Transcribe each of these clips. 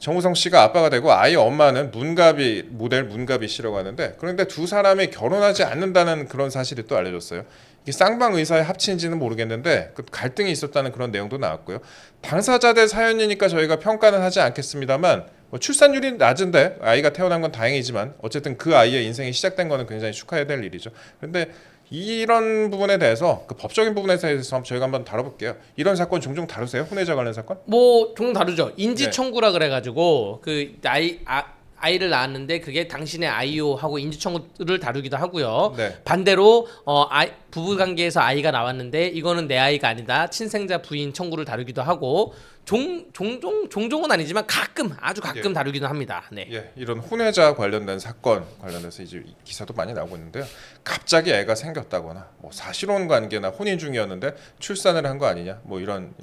정우성 씨가 아빠가 되고 아이 엄마는 문가비 모델 문가비 씨라고 하는데 그런데 두 사람이 결혼하지 않는다는 그런 사실이 또 알려졌어요. 이게 쌍방 의사에 합친지는 모르겠는데 그 갈등이 있었다는 그런 내용도 나왔고요. 당사자들 사연이니까 저희가 평가는 하지 않겠습니다만 뭐 출산율이 낮은데 아이가 태어난 건 다행이지만 어쨌든 그 아이의 인생이 시작된 거는 굉장히 축하해야 될 일이죠. 그런데 이런 부분에 대해서 그 법적인 부분에 대해서 저희가 한번 다뤄볼게요. 이런 사건 종종 다루세요? 혼외자 관련 사건? 뭐 종종 다르죠. 인지 네. 청구라 그래가지고 그 아이를 낳았는데 그게 당신의 아이요 하고 인지 청구를 다루기도 하고요. 네. 반대로 부부 관계에서 아이가 나왔는데 이거는 내 아이가 아니다. 친생자 부인 청구를 다루기도 하고 종종은 아니지만 가끔 아주 가끔 예. 다루기도 합니다. 네. 예, 이런 혼외자 관련된 사건 관련해서 이제 기사도 많이 나오고 있는데요. 갑자기 애가 생겼다거나 뭐 사실혼 관계나 혼인 중이었는데 출산을 한 거 아니냐, 뭐 이런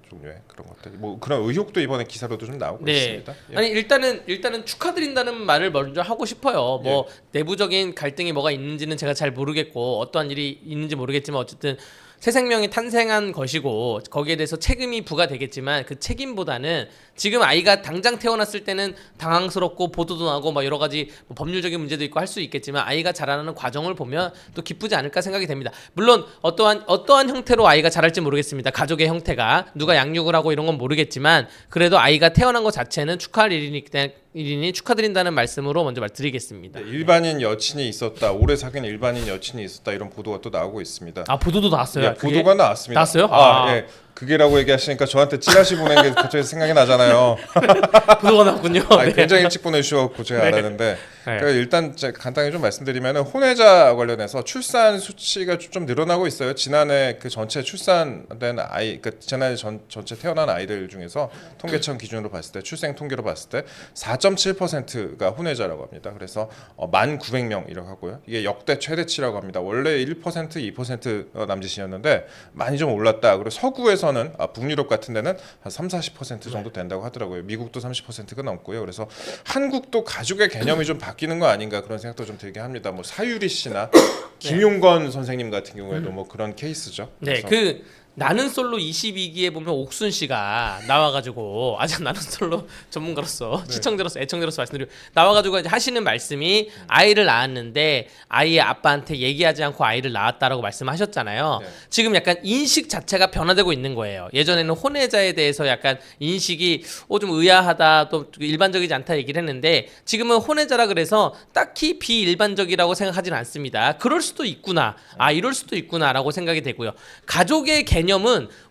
종류의 그런 것들, 뭐 그런 의혹도 이번에 기사로도 좀 나오고 네. 있습니다. 예. 아니 일단은 축하드린다는 말을 먼저 하고 싶어요. 뭐 내부적인 갈등이 뭐가 있는지는 제가 잘 모르겠고 어떠한 일이 있는지 모르겠지만 어쨌든 새 생명이 탄생한 것이고 거기에 대해서 책임이 부과되겠지만 그 책임보다는 지금 아이가 당장 태어났을 때는 당황스럽고 보도도 나고 막 여러 가지 뭐 법률적인 문제도 있고 할 수 있겠지만 아이가 자라나는 과정을 보면 또 기쁘지 않을까 생각이 됩니다. 물론 어떠한 형태로 아이가 자랄지 모르겠습니다. 가족의 형태가 누가 양육을 하고 이런 건 모르겠지만 그래도 아이가 태어난 것 자체는 축하할 일이니 축하드린다는 말씀으로 먼저 말드리겠습니다. 네, 일반인 여친이 있었다, 오래 사귄 일반인 여친이 있었다 이런 보도가 또 나오고 있습니다. 아 보도도 나왔어요. 예, 보도가 나왔습니다. 나왔어요? 예. 그게라고 얘기하시니까 저한테 찌라시 보낸 게 갑자기 생각이 나잖아요. 보도가 나왔군요. 네. 굉장히 일찍 보내주셔서 제가 알았는데 그러니까 일단 간단히 좀 말씀드리면 혼외자 관련해서 출산 수치가 좀 늘어나고 있어요. 지난해 그 전체 출산된 아이, 그 지난해 전체 태어난 아이들 중에서 통계청 기준으로 봤을 때 출생 통계로 봤을 때 4.7%가 혼외자라고 합니다. 그래서 1,900명이라고 하고요. 이게 역대 최대치라고 합니다. 원래 1% 2% 남짓이었는데 많이 좀 올랐다. 그리고 서구에서는 북유럽 같은 데는 한 30-40% 정도 된다고 하더라고요. 미국도 30%가 넘고요. 그래서 한국도 가족의 개념이 좀 바뀌는 거 아닌가 그런 생각도 좀 들게 합니다. 뭐 사유리 씨나 김용건 선생님 같은 경우에도 뭐 그런 케이스죠. 네, 그 나는 솔로 22기에 보면 옥순 씨가 나와가지고 아직 나는 솔로 전문가로서 시청자로서 애청자로서 말씀드리고 나와가지고 이제 하시는 말씀이 아이를 낳았는데 아이의 아빠한테 얘기하지 않고 아이를 낳았다라고 말씀하셨잖아요. 네. 지금 약간 인식 자체가 변화되고 있는 거예요. 예전에는 혼외자에 대해서 약간 인식이 좀 의아하다 또 일반적이지 않다 얘기를 했는데 지금은 혼외자라 그래서 딱히 비일반적이라고 생각하지는 않습니다. 그럴 수도 있구나, 이럴 수도 있구나라고 생각이 되고요. 가족의 개념은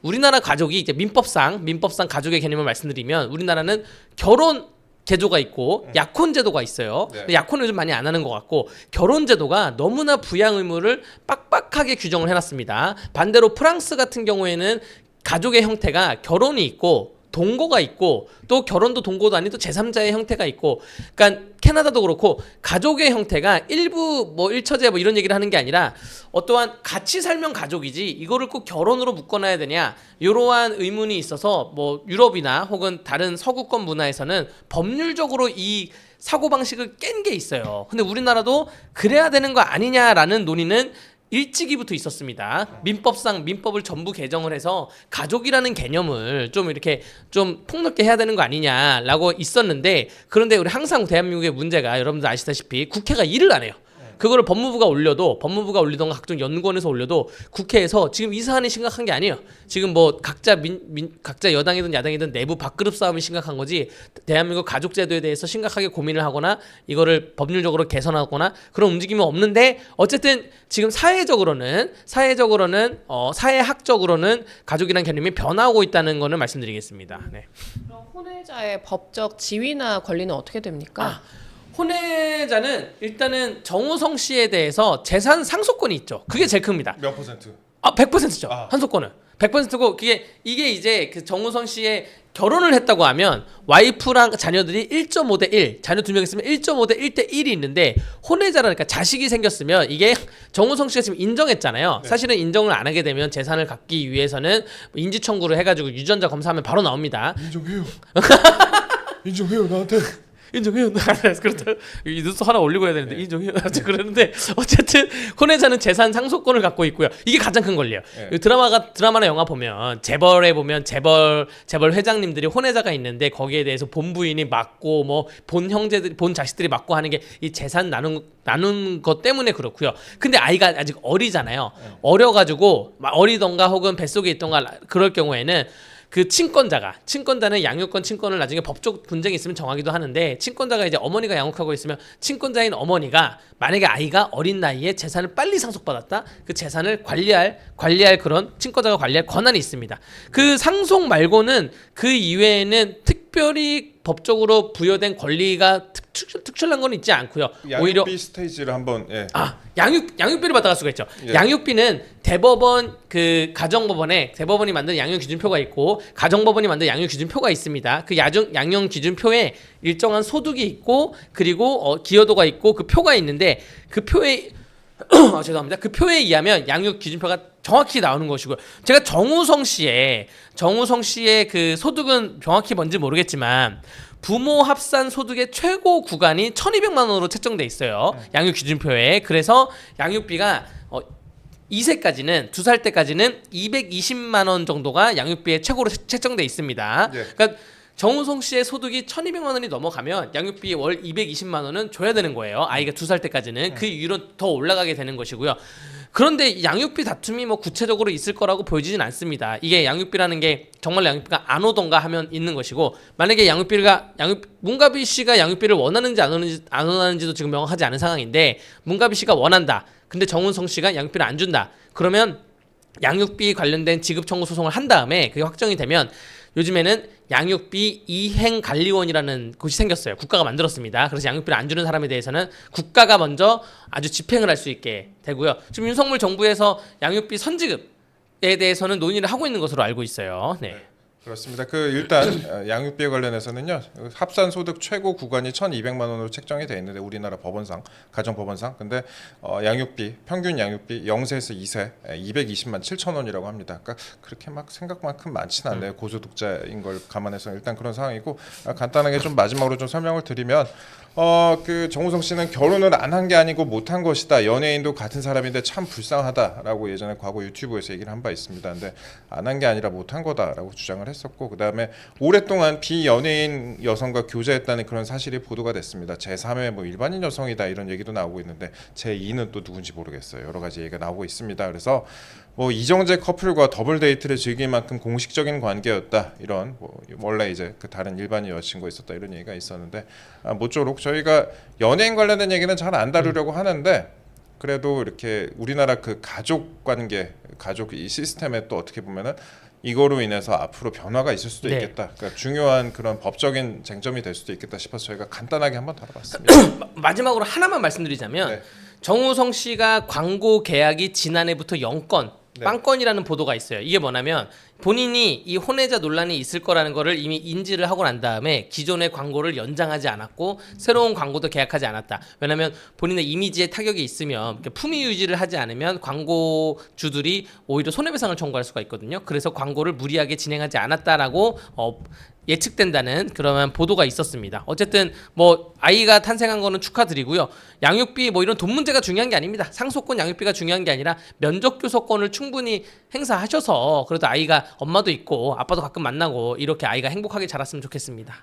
우리나라 가족이 이제 민법상 가족의 개념을 말씀드리면 우리나라는 결혼 제도가 있고 약혼 제도가 있어요. 네. 근데 약혼을 요즘 많이 안 하는 것 같고 결혼 제도가 너무나 부양 의무를 빡빡하게 규정을 해놨습니다. 반대로 프랑스 같은 경우에는 가족의 형태가 결혼이 있고 동거가 있고 또 결혼도 동거도 아닌 또 제3자의 형태가 있고 그러니까 캐나다도 그렇고 가족의 형태가 일부 뭐 일처제 뭐 이런 얘기를 하는 게 아니라 어떠한 같이 살면 가족이지 이거를 꼭 결혼으로 묶어놔야 되냐 이러한 의문이 있어서 뭐 유럽이나 혹은 다른 서구권 문화에서는 법률적으로 이 사고방식을 깬 게 있어요. 근데 우리나라도 그래야 되는 거 아니냐라는 논의는 일찍이부터 있었습니다. 민법을 전부 개정을 해서 가족이라는 개념을 좀 이렇게 좀 폭넓게 해야 되는 거 아니냐라고 있었는데 그런데 우리 항상 대한민국의 문제가 여러분들 아시다시피 국회가 일을 안 해요. 그거를 법무부가 올리던가 각종 연구원에서 올려도 국회에서 지금 이 사안이 심각한 게 아니에요. 지금 뭐 각자 여당이든 야당이든 내부 밥그릇 싸움이 심각한 거지 대한민국 가족제도에 대해서 심각하게 고민을 하거나 이거를 법률적으로 개선하거나 그런 움직임은 없는데 어쨌든 지금 사회적으로는 사회학적으로는 가족이라는 개념이 변화하고 있다는 거는 말씀드리겠습니다. 네. 그럼 혼외자의 법적 지위나 권리는 어떻게 됩니까? 혼외자는 일단은 정우성 씨에 대해서 재산 상속권이 있죠. 그게 제일 큽니다. 몇 퍼센트? 100%죠. 상속권은 100%고 이게 이제 그 정우성 씨의 결혼을 했다고 하면 와이프랑 자녀들이 1.5대 1, 자녀 2명 있으면 1.5대 1대 1이 있는데 혼외자라니까 자식이 생겼으면 이게 정우성 씨가 지금 인정했잖아요. 네. 사실은 인정을 안 하게 되면 재산을 갖기 위해서는 인지 청구를 해가지고 유전자 검사하면 바로 나옵니다. 인정해요. 인정해요 나한테. 인정해요. 그렇다. 이 뉴스 하나 올리고 해야 되는데 인정해요. 그러는데 어쨌든 혼외자는 재산 상속권을 갖고 있고요. 이게 가장 큰 권리예요. 이 드라마나 영화 보면 재벌에 보면 재벌 회장님들이 혼외자가 있는데 거기에 대해서 본 부인이 맞고 뭐 본 형제들 본 자식들이 맞고 하는 게 이 재산 나눈 것 때문에 그렇고요. 근데 아이가 아직 어리잖아요. 어려가지고 어리던가 혹은 뱃속에 있던가 그럴 경우에는 그 친권자는 양육권 친권을 나중에 법적 분쟁이 있으면 정하기도 하는데 친권자가 이제 어머니가 양육하고 있으면 친권자인 어머니가 만약에 아이가 어린 나이에 재산을 빨리 상속받았다 그 재산을 관리할 그런 친권자가 관리할 권한이 있습니다. 그 상속 말고는 그 이외에는 특별히 법적으로 부여된 권리가 특출난 건 있지 않고요. 오히려 양육비 스테이지를 한번 양육비를 받아갈 수가 있죠. 양육비는 대법원 그 가정법원에 대법원이 만든 양육 기준표가 있고 가정법원이 만든 양육 기준표가 있습니다. 그 양육 기준표에 일정한 소득이 있고 그리고 기여도가 있고 그 표가 있는데 그 표에 죄송합니다. 그 표에 의하면 양육 기준표가 정확히 나오는 것이고요. 제가 정우성 씨의 그 소득은 정확히 뭔지 모르겠지만 부모 합산 소득의 최고 구간이 1,200만 원으로 책정돼 있어요. 양육 기준표에. 그래서 양육비가 2세까지는 2살 때까지는 220만 원 정도가 양육비의 최고로 책정돼 있습니다. 그러니까 정우성 씨의 소득이 1,200만 원이 넘어가면 양육비 월 220만 원은 줘야 되는 거예요. 아이가 2살 때까지는. 그 이후로 더 올라가게 되는 것이고요. 그런데 양육비 다툼이 뭐 구체적으로 있을 거라고 보여지진 않습니다. 이게 양육비라는 게 정말 양육비가 안 오던가 하면 있는 것이고 만약에 문가비 씨가 양육비를 원하는지 안 원하는지도 지금 명확하지 않은 상황인데 문가비 씨가 원한다. 근데 정운성 씨가 양육비를 안 준다. 그러면 양육비 관련된 지급 청구 소송을 한 다음에 그게 확정이 되면 요즘에는 양육비 이행관리원이라는 곳이 생겼어요. 국가가 만들었습니다. 그래서 양육비를 안 주는 사람에 대해서는 국가가 먼저 아주 집행을 할 수 있게 되고요. 지금 윤석열 정부에서 양육비 선지급에 대해서는 논의를 하고 있는 것으로 알고 있어요. 네. 그렇습니다. 일단 양육비에 관련해서는요. 합산 소득 최고 구간이 1,200만 원으로 책정이 돼 있는데 우리나라 법원상 가정 법원상 근데 양육비 평균 양육비 0세에서 2세 220만 7천 원이라고 합니다. 그러니까 그렇게 막 생각만큼 많지는 않네요. 고소득자인 걸 감안해서 일단 그런 상황이고 간단하게 좀 마지막으로 좀 설명을 드리면 그 정우성 씨는 결혼을 안 한 게 아니고 못한 것이다. 연예인도 같은 사람인데 참 불쌍하다라고 예전에 과거 유튜브에서 얘기를 한 바 있습니다. 근데 안 한 게 아니라 못한 거다라고 주장을 했었고 그다음에 오랫동안 비연예인 여성과 교제했다는 그런 사실이 보도가 됐습니다. 제3의 뭐 일반인 여성이다 이런 얘기도 나오고 있는데 제2는 또 누군지 모르겠어요. 여러 가지 얘기가 나오고 있습니다. 그래서 뭐 이정재 커플과 더블 데이트를 즐길 만큼 공식적인 관계였다 이런 원래 이제 그 다른 일반인 여자친구가 있었다 이런 얘기가 있었는데 모쪼록 저희가 연예인 관련된 얘기는 잘 안 다루려고 하는데 그래도 이렇게 우리나라 그 가족 관계 가족 이 시스템에 또 어떻게 보면은 이거로 인해서 앞으로 변화가 있을 수도 있겠다. 그러니까 중요한 그런 법적인 쟁점이 될 수도 있겠다 싶어서 저희가 간단하게 한번 다뤄봤습니다. 마지막으로 하나만 말씀드리자면 정우성 씨가 광고 계약이 지난해부터 0건 빵건이라는 보도가 있어요. 이게 뭐냐면 본인이 이 혼외자 논란이 있을 거라는 거를 이미 인지를 하고 난 다음에 기존의 광고를 연장하지 않았고 새로운 광고도 계약하지 않았다. 왜냐하면 본인의 이미지에 타격이 있으면 품위 유지를 하지 않으면 광고주들이 오히려 손해배상을 청구할 수가 있거든요. 그래서 광고를 무리하게 진행하지 않았다라고 예측된다는 그런 보도가 있었습니다. 어쨌든 뭐 아이가 탄생한 거는 축하드리고요. 양육비 뭐 이런 돈 문제가 중요한 게 아닙니다. 상속권 양육비가 중요한 게 아니라 면접 교섭권을 충분히 행사하셔서 그래도 아이가 엄마도 있고 아빠도 가끔 만나고 이렇게 아이가 행복하게 자랐으면 좋겠습니다.